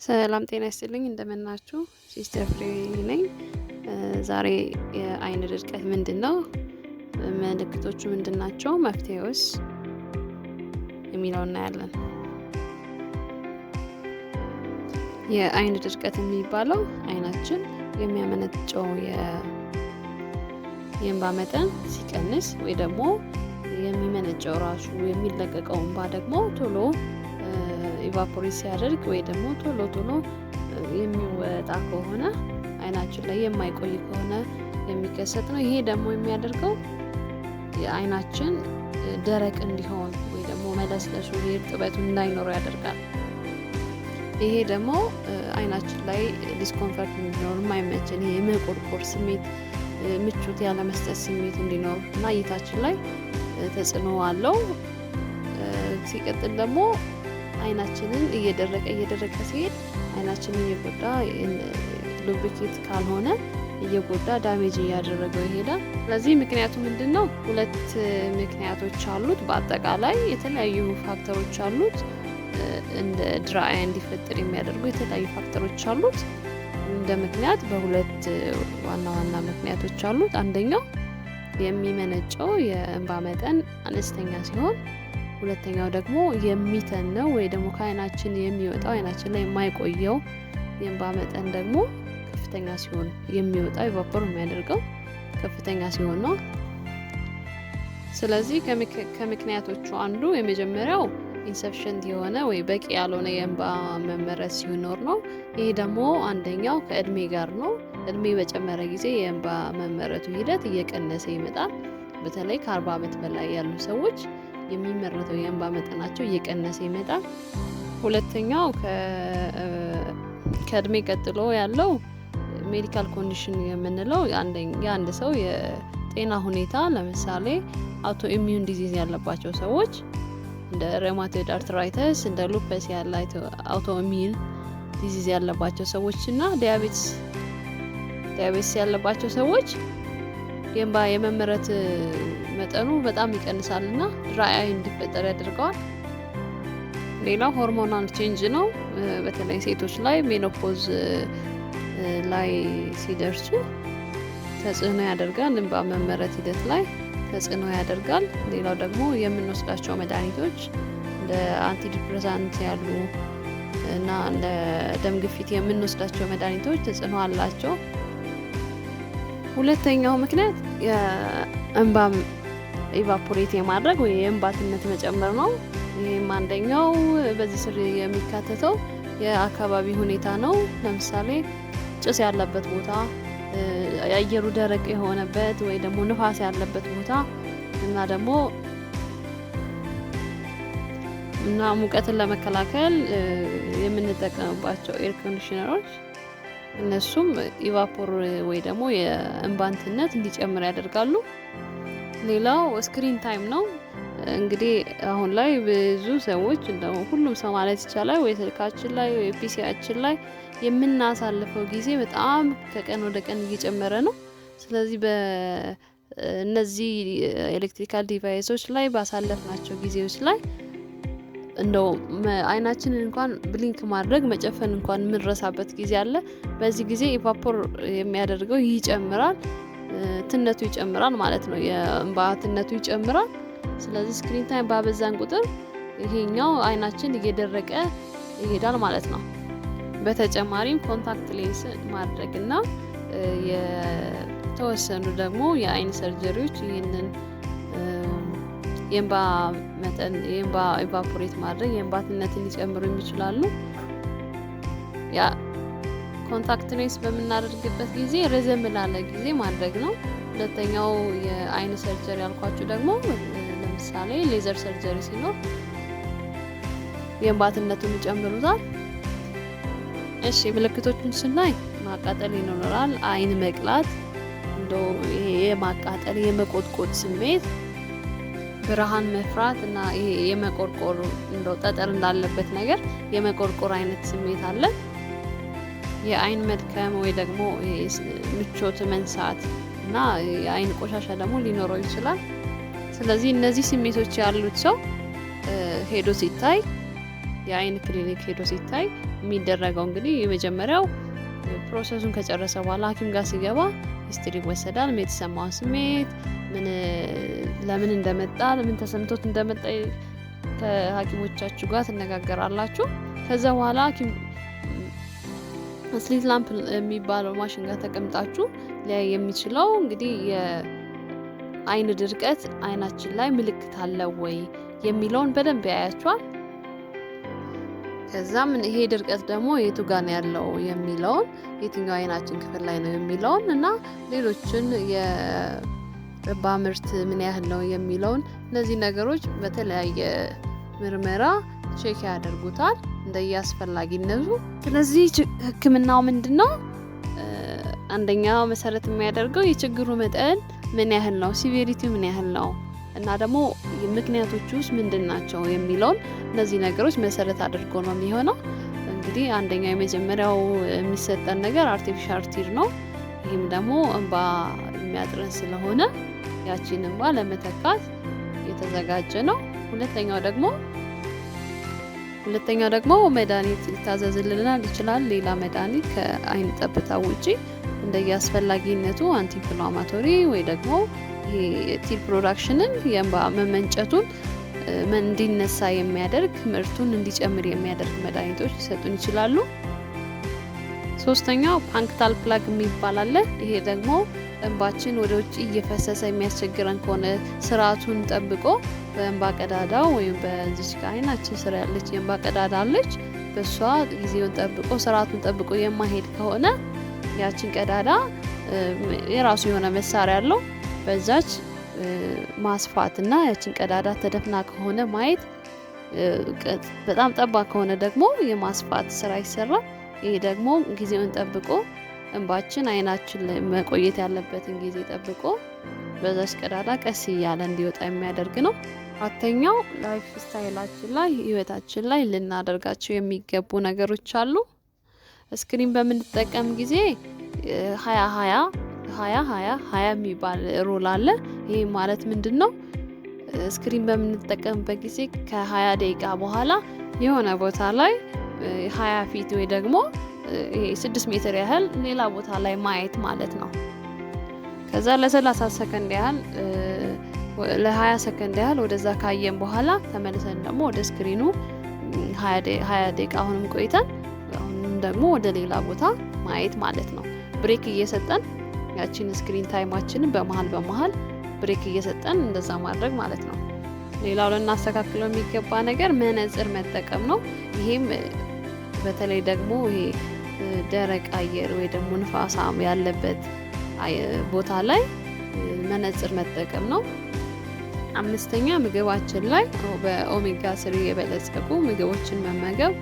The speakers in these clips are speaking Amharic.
ሰላም ጤና ይስጥልኝ እንደምናችሁ ሲስተር ፍሬ ነኝ። ዛሬ የአይን ድርቀት ምንድነው? ምልክቶቹ ምንድናቸው? መፍትሄውስ? የሚለውን እናያለን። የአይን ድርቀት የሚባለው አይናችን የሚያመነጨው የእንባ መጠን ሲቀንስ ወይ ደግሞ የሚመነጨው ራሱ የሚለቀቀው እንባ ደግሞ ቶሎ ኢቫፖሬት ሲያደርግ ወይ ደግሞ ቶሎ የሚወጣ ከሆነ አይናችን ላይ የማይቆይ ከሆነ የሚከሰት ነው። ይሄ ደግሞ የሚያደርገው አይናችን ደረቅ እንዲሆን ወይ ደግሞ መለስለሱ እርጥበቱ እንዳይኖረው ያደርጋል። ይሄ ደግሞ አይናችን ላይ ዲስኮምፈርት እንዲኖር የማይመችን ይሄ የመቆርቆር ስሜት ምቾት ያለመስጠት ስሜት እንዲኖር እና እይታችን ላይ ተጽዕኖ አለው። ሲቀጥል ደግሞ አይናችንን እየደረቀ ሲሄድ አይናችንን እየጎዳ ሉብሪኬት ካልሆነ እየጎዳ ዳሜጅ እያደረገው ይሄዳል። ስለዚህ ምክንያቱ ምንድነው? ሁለት ምክንያቶች አሉት። በአጠቃላይ የተለያዩ ፋክተሮች አሉት። እንደ ድራይ እንዲፈጠር የሚያደርጉ የተለያዩ ፋክተሮች አሉት። እንደ ምክንያት በሁለት ዋና ምክንያቶች አሉት። አንደኛው የሚመነጨው የእንባ መጠን አነስተኛ ሲሆን፣ ሁለተኛው ደግሞ የሚተነው ወይ ደግሞ ከአይናችን የሚወጣው አይናችን ላይ የማይቆየው የእንባ መጠን ደግሞ ከፍተኛ ሲሆን የሚወጣው ኢቫፖር የሚያደርገው ከፍተኛ ሲሆን ነው። ስለዚህ ከምክንያቶቹ አንዱ የመጀመሪያው ኢንሰፊሽንት የሆነ ወይ በቂ ያልሆነ የእንባ መመረት ሲኖር ነው። ይሄ ደግሞ አንደኛው ከእድሜ ጋር ነው። እድሜ በጨመረ ጊዜ የእንባ መመረቱ ሂደት እየቀነሰ ይመጣል። በተለይ ከ40 ዓመት በላይ ያሉ ሰዎች የሚመረተው የእንባ መጠናቸው እየቀነሰ ይመጣል። ሁለተኛው ከእድሜ ቀጥሎ ያለው ሜዲካል ኮንዲሽን የምንለው የአንድ ሰው የጤና ሁኔታ፣ ለምሳሌ አውቶ ኢሚዩን ዲዚዝ ያለባቸው ሰዎች እንደ ሬማቶይድ አርትራይተስ እንደ ሉፐስ ያለ አውቶ ኢሚዩን ዲዚዝ ያለባቸው ሰዎች እና ዲያቤትስ ያለባቸው ሰዎች የእንባ የመመረት መጠኑ በጣም ይቀንሳል እና ድራይ አይ እንዲፈጠር ያደርገዋል። ሌላው ሆርሞናል ቼንጅ ነው። በተለይ ሴቶች ላይ ሜኖፖዝ ላይ ሲደርሱ ተጽዕኖ ያደርጋል። እንባ መመረት ሂደት ላይ ተጽዕኖ ያደርጋል። ሌላው ደግሞ የምንወስዳቸው መድኃኒቶች እንደ አንቲዲፕሬሳንት ያሉ እና እንደ ደም ግፊት የምንወስዳቸው መድኃኒቶች ተጽዕኖ አላቸው። ሁለተኛው ምክንያት የእንባ ኢቫፖሬት የማድረግ ወይ የእንባትነት መጨመር ነው። ይህም አንደኛው በዚህ ስር የሚካተተው የአካባቢ ሁኔታ ነው። ለምሳሌ ጭስ ያለበት ቦታ፣ የአየሩ ደረቅ የሆነበት ወይ ደግሞ ንፋስ ያለበት ቦታ እና ሙቀትን ለመከላከል የምንጠቀምባቸው ኤር ኮንዲሽነሮች እነሱም ኢቫፖር ወይ ደግሞ የእንባንትነት እንዲጨምር ያደርጋሉ። ሌላው ስክሪን ታይም ነው። እንግዲህ አሁን ላይ ብዙ ሰዎች እንደው ሁሉም ሰው ማለት ይቻላል ወይ ስልካችን ላይ ወይ ፒሲያችን ላይ የምናሳልፈው ጊዜ በጣም ከቀን ወደ ቀን እየጨመረ ነው። ስለዚህ በእነዚህ ኤሌክትሪካል ዲቫይሶች ላይ ባሳለፍናቸው ጊዜዎች ላይ እንደው አይናችንን እንኳን ብሊንክ ማድረግ መጨፈን እንኳን የምንረሳበት ጊዜ አለ። በዚህ ጊዜ ኢቫፖር የሚያደርገው ይጨምራል፣ ትነቱ ይጨምራል ማለት ነው። የእንባ ትነቱ ይጨምራል። ስለዚህ ስክሪን ታይም ባበዛን ቁጥር ይሄኛው አይናችን እየደረቀ ይሄዳል ማለት ነው። በተጨማሪም ኮንታክት ሌንስ ማድረግና የተወሰኑ ደግሞ የአይን ሰርጀሪዎች ይህንን የእንባ መጠን የእንባ ኢቫፖሬት ማድረግ የእንባትነትን ሊጨምሩ ይችላሉ። ያ ኮንታክት ሌንስ በምናደርግበት ጊዜ ረዘም ላለ ጊዜ ማድረግ ነው። ሁለተኛው የአይን ሰርጀሪ ያልኳችሁ ደግሞ ለምሳሌ ሌዘር ሰርጀሪ ሲኖር የእንባትነቱን ይጨምሩታል። እሺ ምልክቶቹን ስናይ ማቃጠል ይኖራል፣ አይን መቅላት፣ እንደው ይሄ የማቃጠል የመቆጥቆጥ ስሜት፣ ብርሃን መፍራት እና ይሄ የመቆርቆር እንደው ጠጠር እንዳለበት ነገር የመቆርቆር አይነት ስሜት አለ። የአይን መድከም ወይ ደግሞ ምቾት መንሳት እና የአይን ቆሻሻ ደግሞ ሊኖረው ይችላል። ስለዚህ እነዚህ ስሜቶች ያሉት ሰው ሄዶ ሲታይ የአይን ክሊኒክ ሄዶ ሲታይ የሚደረገው እንግዲህ የመጀመሪያው ፕሮሰሱን ከጨረሰ በኋላ ሐኪም ጋር ሲገባ ሂስትሪ ይወሰዳል። የተሰማው ስሜት ለምን እንደመጣ ምን ተሰምቶት እንደመጣ ከሐኪሞቻችሁ ጋር ትነጋገራላችሁ። ከዛ በኋላ ሐኪም ስሊት ላምፕ የሚባለው ማሽን ጋር ተቀምጣችሁ ሊያይ የሚችለው እንግዲህ የአይን ድርቀት አይናችን ላይ ምልክት አለው ወይ የሚለውን በደንብ ያያችኋል። ከዛም ይሄ ድርቀት ደግሞ የቱ ጋር ነው ያለው የሚለውን የትኛው አይናችን ክፍል ላይ ነው የሚለውን እና ሌሎችን የረባ ምርት ምን ያህል ነው የሚለውን እነዚህ ነገሮች በተለያየ ምርመራ ቼክ ያደርጉታል እንደየአስፈላጊነቱ። ስለዚህ ሕክምናው ምንድነው? አንደኛው መሰረት የሚያደርገው የችግሩ መጠን ምን ያህል ነው፣ ሲቪሪቲው ምን ያህል ነው እና ደግሞ ምክንያቶቹ ውስጥ ምንድናቸው የሚለውን እነዚህ ነገሮች መሰረት አድርጎ ነው የሚሆነው። እንግዲህ አንደኛው የመጀመሪያው የሚሰጠን ነገር አርቲፊሻል ቲር ነው። ይህም ደግሞ እንባ የሚያጥረን ስለሆነ ያቺን እንባ ለመተካት የተዘጋጀ ነው። ሁለተኛው ደግሞ መድኃኒት ሊታዘዝልናል ይችላል። ሌላ መድኃኒት ከአይን ጠብታ ውጪ እንደየአስፈላጊነቱ አንቲ ኢንፍላማቶሪ ወይ ደግሞ ይሄ ቲር ፕሮዳክሽንን የእንባ መመንጨቱን እንዲነሳ የሚያደርግ ምርቱን እንዲጨምር የሚያደርግ መድኃኒቶች ሊሰጡን ይችላሉ። ሶስተኛው ፓንክታል ፕላግ የሚባል አለ። ይሄ ደግሞ እንባችን ወደ ውጭ እየፈሰሰ የሚያስቸግረን ከሆነ ስርዓቱን ጠብቆ በእንባ ቀዳዳው ወይም በዚች አይናችን ስር ያለች የእንባ ቀዳዳ አለች፣ በሷ ጊዜውን ጠብቆ ስርዓቱን ጠብቆ የማይሄድ ከሆነ ያችን ቀዳዳ የራሱ የሆነ መሳሪያ አለው በዛች ማስፋትና ያችን ቀዳዳ ተደፍና ከሆነ ማየት፣ በጣም ጠባ ከሆነ ደግሞ የማስፋት ስራ ይሰራል። ይሄ ደግሞ ጊዜውን ጠብቆ እንባችን አይናችን ላይ መቆየት ያለበትን ጊዜ ጠብቆ በዛች ቀዳዳ ቀስ እያለ እንዲወጣ የሚያደርግ ነው። አራተኛው ላይፍ ስታይላችን ላይ ህይወታችን ላይ ልናደርጋቸው የሚገቡ ነገሮች አሉ። ስክሪን በምንጠቀም ጊዜ 20 የሚባል ሩል አለ። ይሄ ማለት ምንድነው? ስክሪን በምንጠቀምበት ጊዜ ከ20 ደቂቃ በኋላ የሆነ ቦታ ላይ 20 ፊት ወይ ደግሞ 6 ሜትር ያህል ሌላ ቦታ ላይ ማየት ማለት ነው። ከዛ ለ30 ሰከንድ ያህል ለ20 ሰከንድ ያህል ወደዛ ካየን በኋላ ተመልሰን ደግሞ ወደ ስክሪኑ 20 ደቂቃ አሁንም ቆይተን አሁንም ደግሞ ወደ ሌላ ቦታ ማየት ማለት ነው። ብሬክ እየሰጠን ያቺን ስክሪን ታይማችንን በመሃል ብሬክ እየሰጠን እንደዛ ማድረግ ማለት ነው። ሌላው ልናስተካክለው የሚገባ ነገር መነጽር መጠቀም ነው። ይሄም በተለይ ደግሞ ይሄ ደረቅ አየር ወይ ደግሞ ንፋሳም ያለበት ቦታ ላይ መነጽር መጠቀም ነው። አምስተኛ ምግባችን ላይ በኦሜጋ 3 የበለጸጉ ምግቦችን መመገብ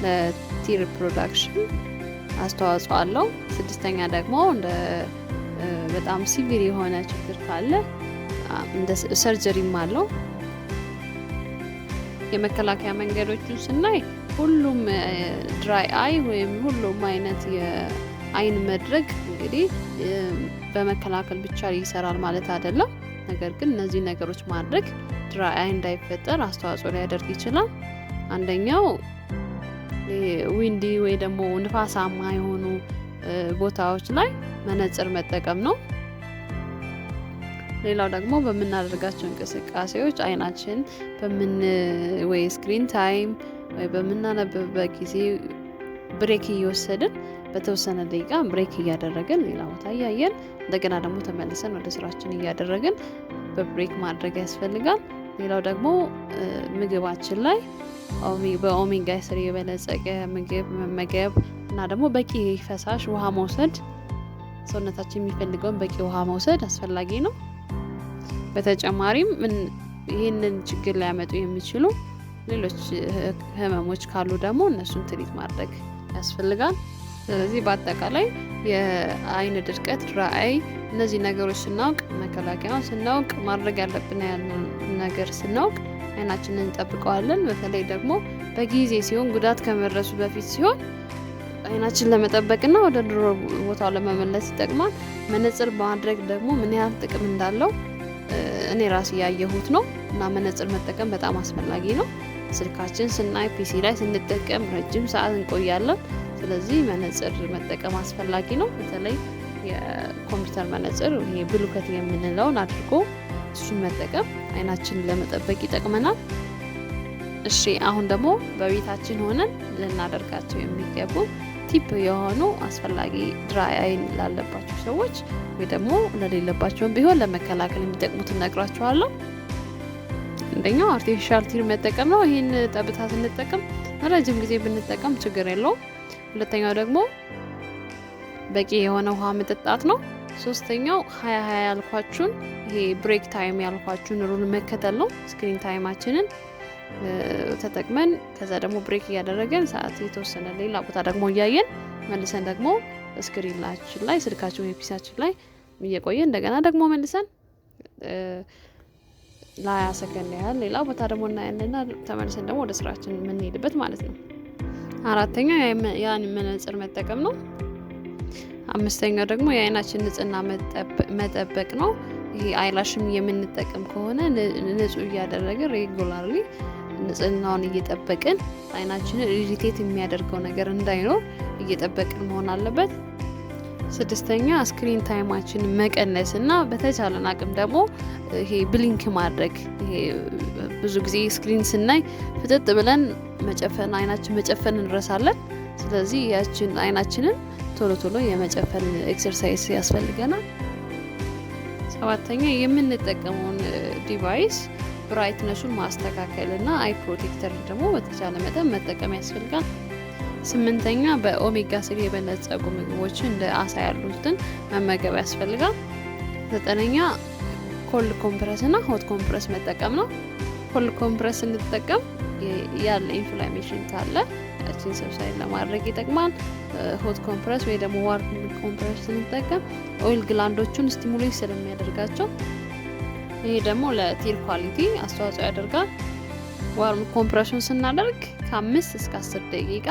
ለቲር ፕሮዳክሽን አስተዋጽኦ አለው። ስድስተኛ ደግሞ እንደ በጣም ሲቪር የሆነ ችግር ካለ እንደ ሰርጀሪም አለው። የመከላከያ መንገዶችን ስናይ ሁሉም ድራይ አይ ወይም ሁሉም አይነት የአይን መድረቅ እንግዲህ በመከላከል ብቻ ይሰራል ማለት አይደለም። ነገር ግን እነዚህ ነገሮች ማድረግ ድራይ አይ እንዳይፈጠር አስተዋጽኦ ሊያደርግ ይችላል። አንደኛው ዊንዲ ወይ ደግሞ ንፋሳማ የሆኑ ቦታዎች ላይ መነጽር መጠቀም ነው። ሌላው ደግሞ በምናደርጋቸው እንቅስቃሴዎች አይናችን ወይ ስክሪን ታይም ወይ በምናነብበት ጊዜ ብሬክ እየወሰድን በተወሰነ ደቂቃ ብሬክ እያደረግን ሌላ ቦታ እያየን እንደገና ደግሞ ተመልሰን ወደ ስራችን እያደረግን በብሬክ ማድረግ ያስፈልጋል። ሌላው ደግሞ ምግባችን ላይ በኦሜጋ 3 የበለጸገ ምግብ መመገብ እና ደግሞ በቂ ፈሳሽ ውሃ መውሰድ፣ ሰውነታችን የሚፈልገውን በቂ ውሃ መውሰድ አስፈላጊ ነው። በተጨማሪም ይህንን ችግር ሊያመጡ የሚችሉ ሌሎች ህመሞች ካሉ ደግሞ እነሱን ትሪት ማድረግ ያስፈልጋል። ስለዚህ በአጠቃላይ የአይን ድርቀት፣ ድራይ እነዚህ ነገሮች ስናውቅ፣ መከላከያውን ስናውቅ፣ ማድረግ ያለብን ነገር ስናውቅ አይናችንን እንጠብቀዋለን። በተለይ ደግሞ በጊዜ ሲሆን ጉዳት ከመድረሱ በፊት ሲሆን አይናችን ለመጠበቅና ወደ ድሮ ቦታው ለመመለስ ይጠቅማል። መነጽር ማድረግ ደግሞ ምን ያህል ጥቅም እንዳለው እኔ ራሴ ያየሁት ነው እና መነጽር መጠቀም በጣም አስፈላጊ ነው። ስልካችን ስናይ ፒሲ ላይ ስንጠቀም ረጅም ሰዓት እንቆያለን። ስለዚህ መነጽር መጠቀም አስፈላጊ ነው። በተለይ የኮምፒውተር መነጽር ይሄ ብሉከት የምንለውን አድርጎ እሱን መጠቀም አይናችንን ለመጠበቅ ይጠቅመናል። እሺ አሁን ደግሞ በቤታችን ሆነን ልናደርጋቸው የሚገቡ ቲፕ የሆኑ አስፈላጊ ድራይ አይን ላለባቸው ሰዎች ወይ ደግሞ ለሌለባቸውም ቢሆን ለመከላከል የሚጠቅሙትን ነግራችኋለሁ። አንደኛው አርቲፊሻል ቲር መጠቀም ነው። ይሄን ጠብታ ስንጠቀም ረጅም ጊዜ ብንጠቀም ችግር የለውም። ሁለተኛው ደግሞ በቂ የሆነ ውሃ መጠጣት ነው። ሶስተኛው 20 ያልኳችሁን ይሄ ብሬክ ታይም ያልኳችሁን ሩል መከተል ነው። ስክሪን ታይማችንን ተጠቅመን ከዛ ደግሞ ብሬክ እያደረገን ሰዓት የተወሰነ ሌላ ቦታ ደግሞ እያየን መልሰን ደግሞ ስክሪናችን ላይ ስልካችን ወይ ፒሲያችን ላይ እየቆየን እንደገና ደግሞ መልሰን ለ20 ሰከንድ ያህል ሌላ ቦታ ደግሞ እናያለንና ተመልሰን ደግሞ ወደ ስራችን የምንሄድበት ማለት ነው። አራተኛው ያን መነጽር መጠቀም ነው። አምስተኛው ደግሞ የአይናችን ንጽህና መጠበቅ ነው። ይሄ አይላሽም የምንጠቀም ከሆነ ንጹህ እያደረግን ሬጉላርሊ ንጽህናውን እየጠበቅን አይናችንን ኢሪቴት የሚያደርገው ነገር እንዳይኖር እየጠበቅን መሆን አለበት። ስድስተኛ ስክሪን ታይማችንን መቀነስ እና በተቻለን አቅም ደግሞ ይሄ ብሊንክ ማድረግ። ይሄ ብዙ ጊዜ ስክሪን ስናይ ፍጥጥ ብለን መጨፈን አይናችን መጨፈን እንረሳለን። ስለዚህ ያችን አይናችንን ቶሎ ቶሎ የመጨፈን ኤክሰርሳይዝ ያስፈልገናል። ሰባተኛ የምንጠቀመውን ዲቫይስ ብራይትነሱን ማስተካከል እና አይ ፕሮቴክተር ደግሞ በተቻለ መጠን መጠቀም ያስፈልጋል። ስምንተኛ በኦሜጋ 3 የበለጸጉ ምግቦችን እንደ አሳ ያሉትን መመገብ ያስፈልጋል። ዘጠነኛ ኮልድ ኮምፕረስ እና ሆት ኮምፕረስ መጠቀም ነው። ኮልድ ኮምፕረስ እንጠቀም ያለ ኢንፍላሜሽን ካለ እቺን ሰብሳይ ለማድረግ ይጠቅማል። ሆት ኮምፕረስ ወይ ደግሞ ዋርም ኮምፕረስ እንጠቀም ኦይል ግላንዶቹን ስቲሙሌት ስለሚያደርጋቸው ይሄ ደግሞ ለቲር ኳሊቲ አስተዋጽኦ ያደርጋል። ዋርም ኮምፕረሽን ስናደርግ ከ5 እስከ 10 ደቂቃ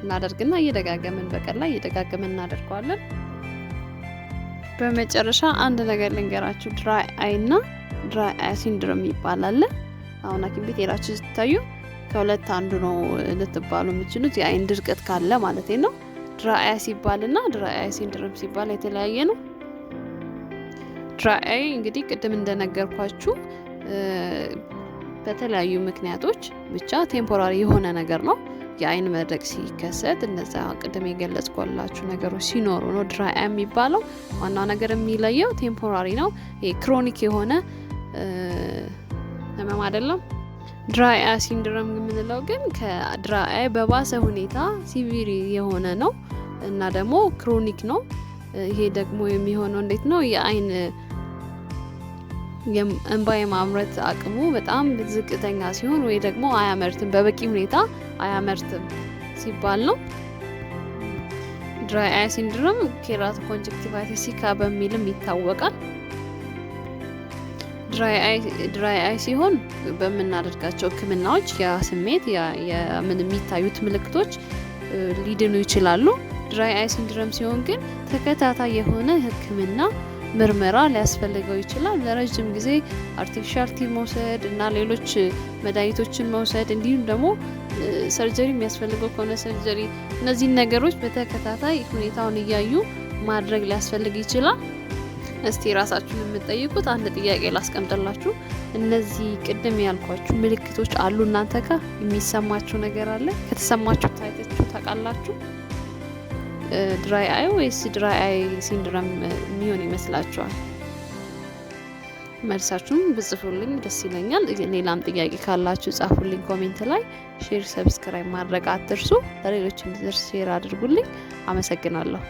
እናደርግና እየደጋገምን በቀን ላይ እየደጋገምን እናደርገዋለን። በመጨረሻ አንድ ነገር ልንገራችሁ። ድራይ አይ እና ድራይ አይ ሲንድሮም ይባላል። አሁን ሐኪም ቤት ሄዳችሁ ስታዩ ከሁለት አንዱ ነው ልትባሉ የምትችሉት የአይን ድርቀት ካለ ማለት ነው። ድራይ አይ ሲባልና ድራይ አይ ሲንድሮም ሲባል የተለያየ ነው። ድራይ አይ እንግዲህ ቅድም እንደነገርኳችሁ በተለያዩ ምክንያቶች ብቻ ቴምፖራሪ የሆነ ነገር ነው። የአይን መድረቅ ሲከሰት እነዛ ቅድም የገለጽኳላችሁ ነገሮች ሲኖሩ ነው ድራይ አይ የሚባለው። ዋናው ነገር የሚለየው ቴምፖራሪ ነው። ክሮኒክ የሆነ ህመም አይደለም። ድራይ አይ ሲንድሮም የምንለው ግን ከድራይ አይ በባሰ ሁኔታ ሲቪር የሆነ ነው እና ደግሞ ክሮኒክ ነው። ይሄ ደግሞ የሚሆነው እንዴት ነው? የአይን እንባ የማምረት አቅሙ በጣም ዝቅተኛ ሲሆን ወይ ደግሞ አያመርትም፣ በበቂ ሁኔታ አያመርትም ሲባል ነው። ድራይ አይ ሲንድሮም ኬራቶ ኮንጀክቲቫይቲስ ሲካ በሚልም ይታወቃል። ድራይ አይ ሲሆን በምናደርጋቸው ህክምናዎች ያ ስሜት ምን የሚታዩት ምልክቶች ሊድኑ ይችላሉ። ድራይ አይ ሲንድሮም ሲሆን ግን ተከታታይ የሆነ ህክምና ምርመራ ሊያስፈልገው ይችላል። ለረጅም ጊዜ አርቲፊሻል ቲር መውሰድ እና ሌሎች መድኃኒቶችን መውሰድ እንዲሁም ደግሞ ሰርጀሪ የሚያስፈልገው ከሆነ ሰርጀሪ፣ እነዚህን ነገሮች በተከታታይ ሁኔታውን እያዩ ማድረግ ሊያስፈልግ ይችላል። እስቲ ራሳችሁን የምትጠይቁት አንድ ጥያቄ ላስቀምጥላችሁ። እነዚህ ቅድም ያልኳችሁ ምልክቶች አሉ እናንተ ጋር? የሚሰማችሁ ነገር አለ? ከተሰማችሁ ታይታችሁ ታውቃላችሁ? ድራይ አይ ወይስ ድራይ አይ ሲንድሮም የሚሆን ይመስላችኋል? መልሳችሁን ብጽፉልኝ ደስ ይለኛል። ሌላም ጥያቄ ካላችሁ ጻፉልኝ ኮሜንት ላይ። ሼር፣ ሰብስክራይብ ማድረግ አትርሱ። ለሌሎች እንዲደርስ ሼር አድርጉልኝ። አመሰግናለሁ።